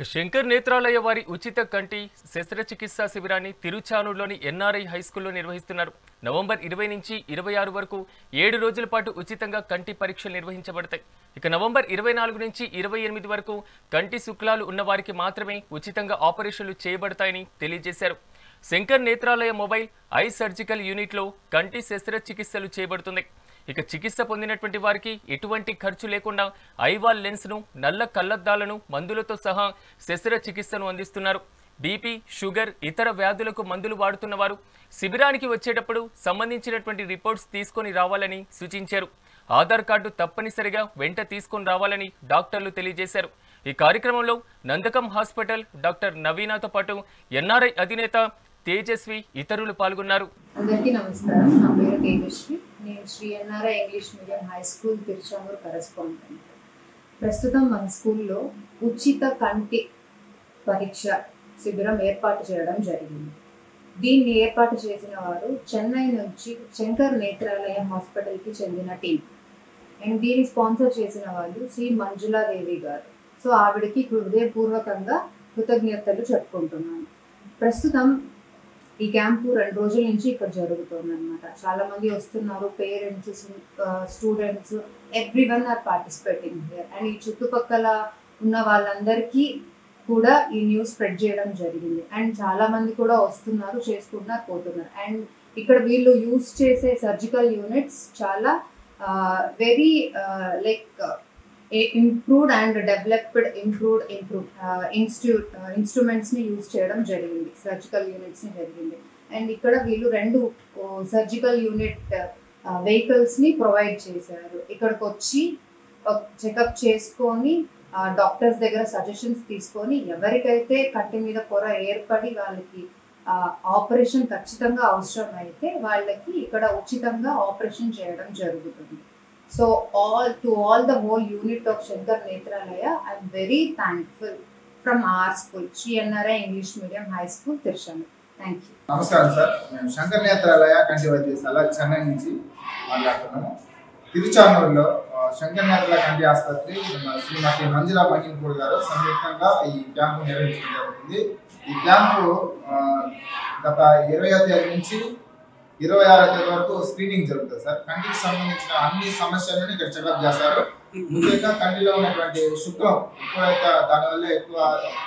శంకర్ నేత్రాలయ వారి ఉచిత కంటి శస్త్రచికిత్సా శిబిరాన్ని తిరుచానూరులోని ఎన్ఆర్ఐ హైస్కూల్లో నిర్వహిస్తున్నారు. నవంబర్ 20 నుంచి 26 వరకు 7 రోజుల పాటు ఉచితంగా కంటి పరీక్షలు నిర్వహించబడతాయి. ఇక నవంబర్ 24 నుంచి 28 వరకు కంటి శుక్లాలు ఉన్న వారికి మాత్రమే ఉచితంగా ఆపరేషన్లు చేయబడతాయని తెలియజేశారు. Shankar Netralaya mobile I surgical యూనిట్లో కంటి శస్త్రచికిత్సలు చేయబడుతుంది. ఇక చికిత్స పొందినటువంటి వారికి ఎటువంటి ఖర్చు లేకుండా ఐవాల్ లెన్స్ను, నల్ల కళ్లద్దాలను, మందులతో సహా శస్త్రచికిత్సను అందిస్తున్నారు. బీపీ, షుగర్, ఇతర వ్యాధులకు మందులు వాడుతున్న వారు శిబిరానికి వచ్చేటప్పుడు సంబంధించినటువంటి రిపోర్ట్స్ తీసుకొని రావాలని సూచించారు. ఆధార్ కార్డు తప్పనిసరిగా వెంట తీసుకొని రావాలని డాక్టర్లు తెలియజేశారు. ఈ కార్యక్రమంలో నందకం హాస్పిటల్ డాక్టర్ నవీనాతో పాటు ఎన్ఆర్ఐ అధినేత తేజస్వి ఇతరులు పాల్గొన్నారు. అందరికీ నమస్కారం. నా పేరు తేజస్వి. నేను Sri NRI English medium high school Tiruchanur correspondent. ప్రస్తుతం మన స్కూల్లో ఉచిత కంటి పరీక్ష శిబిరం ఏర్పాటు చేయడం జరిగింది. దీన్ని ఏర్పాటు చేసిన వారు చెన్నై నుంచి శంకర్ నేత్రాలయ హాస్పిటల్కి చెందిన టీం. అండ్ దీన్ని స్పాన్సర్ చేసిన వాళ్ళు శ్రీ మంజులాదేవి గారు. సో ఆవిడకి హృదయపూర్వకంగా కృతజ్ఞతలు చెప్పుకుంటున్నాను. ప్రస్తుతం ఈ క్యాంపు 2 రోజుల నుంచి ఇక్కడ జరుగుతుంది అనమాట. చాలా మంది వస్తున్నారు, parents, students, everyone are participating here. And ఈ చుట్టుపక్కల ఉన్న వాళ్ళందరికీ కూడా ఈ న్యూస్ స్ప్రెడ్ చేయడం జరిగింది. అండ్ చాలా మంది కూడా వస్తున్నారు, చేసుకుంటున్నారు, పోతున్నారు. అండ్ ఇక్కడ వీళ్ళు యూస్ చేసే సర్జికల్ యూనిట్స్ చాలా వెరీ ఇంప్రూవ్డ్ అండ్ డెవలప్డ్ ఇన్స్ట్రుమెంట్స్ని యూజ్ చేయడం జరిగింది, సర్జికల్ యూనిట్స్ని జరిగింది. అండ్ ఇక్కడ వీళ్ళు 2 సర్జికల్ యూనిట్ వెహికల్స్ని ప్రొవైడ్ చేశారు. ఇక్కడికి వచ్చి చెకప్ చేసుకొని డాక్టర్స్ దగ్గర సజెషన్స్ తీసుకొని ఎవరికైతే కంటి మీద పొర ఏర్పడి వాళ్ళకి ఆపరేషన్ ఖచ్చితంగా అవసరం అయితే వాళ్ళకి ఇక్కడ ఉచితంగా ఆపరేషన్ చేయడం జరుగుతుంది. So to all the whole unit of Shankar Netralaya, I'm very thankful from our school, Sri NRI English Medium High School, Tiruchanur. Thank you. నమస్కారం సార్. మేము శంకర్ నేత్రాలయ కంటి వైద్యశాల చెన్నై నుంచి మాట్లాడుతున్నాము. తిరుచానూరులో శంకర్ నేత్రాలయ కంటి ఆసుపత్రి శ్రీమతి మంజులా మహింపూర్ గారు సంయుక్తంగా ఈ క్యాంపు నిర్వహించడం జరుగుతుంది. ఈ క్యాంపు గత 20వ తేదీ నుంచి 26వ తేదీ వరకు స్క్రీనింగ్ జరుగుతుంది సార్. కంటికి సంబంధించిన అన్ని సమస్యలను ఇక్కడ చెకప్ చేస్తారు. ముఖ్యంగా కంటిలో ఉన్నటువంటి శుక్లం ఎక్కువైతే దానివల్ల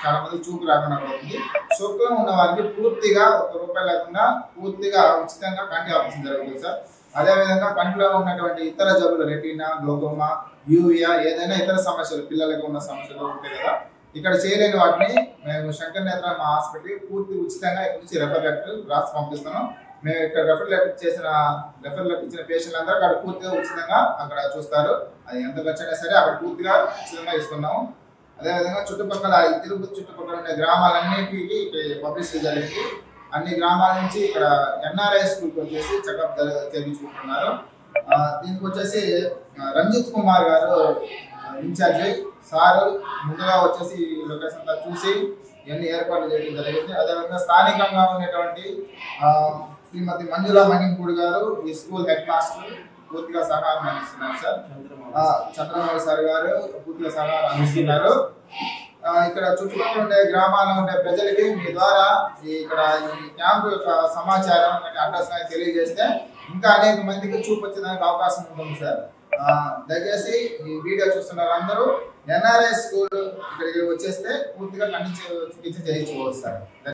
చాలా మంది చూపు రాకుండా పోతుంది. శుక్లం ఉన్న వారికి పూర్తిగా ₹1 లేకుండా పూర్తిగా ఉచితంగా కంటి ఆపరేషన్ జరుగుతుంది సార్. అదేవిధంగా కంటిలో ఉన్నటువంటి ఇతర జబ్బులు, రెటీనా, గ్లోకోమా, యూవియా, ఏదైనా ఇతర సమస్యలు, పిల్లలకు ఉన్న సమస్యలు ఉంటాయి కదా, ఇక్కడ చేయలేని వాటిని మేము శంకర్ నేత్రాలయ మా హాస్పిటల్ పూర్తి ఉచితంగా ఇక్కడ నుంచి రెఫర్ లెటర్ రాసి పంపిస్తున్నాం. మేము ఇక్కడ రెఫర్ లెటర్ ఇచ్చిన పేషెంట్లు అందరూ అక్కడ పూర్తిగా ఉచితంగా అక్కడ చూస్తారు. అది ఎంత ఖర్చైనా సరే అక్కడ పూర్తిగా ఉచితంగా ఇస్తున్నాము. అదేవిధంగా చుట్టుపక్కల తిరుపతి చుట్టుపక్కల ఉండే గ్రామాలన్నింటికి పబ్లిసిటీ జరిగింది. అన్ని గ్రామాల నుంచి ఇక్కడ ఎన్ఆర్ఐ స్కూల్కి వచ్చేసి చెకప్ చేయించుకుంటున్నారు. దీనికి వచ్చేసి రంజిత్ కుమార్ గారు ఇన్ఛార్జి సారు ముందుగా వచ్చేసి లొకేషన్ అంతా చూసి ఇవన్నీ ఏర్పాట్లు చేయడం జరిగింది. అదేవిధంగా స్థానికంగా ఉన్నటువంటి శ్రీమతి మంజులా మహింపూడి గారు ఈ స్కూల్ హెడ్ మాస్టర్ పూర్తిగా సహకారం అందిస్తున్నారు సార్. చంద్రబాబు సార్ గారు పూర్తిగా సహకారం అందిస్తున్నారు. ఇక్కడ చుట్టుపక్కల ఉండే గ్రామాల్లో ఉండే ప్రజలకి మీ ద్వారా ఇక్కడ ఈ క్యాంపు యొక్క సమాచారం అడ్రస్ తెలియజేస్తే ఇంకా అనేక మందికి చూపించడానికి అవకాశం ఉంటుంది సార్. దయచేసి ఈ వీడియో చూస్తున్న వాళ్ళందరూ ఎన్ఆర్ఐ స్కూల్ ఇక్కడికి వచ్చేస్తే పూర్తిగా కంటి చికిత్స చేయించుకోవచ్చు సార్.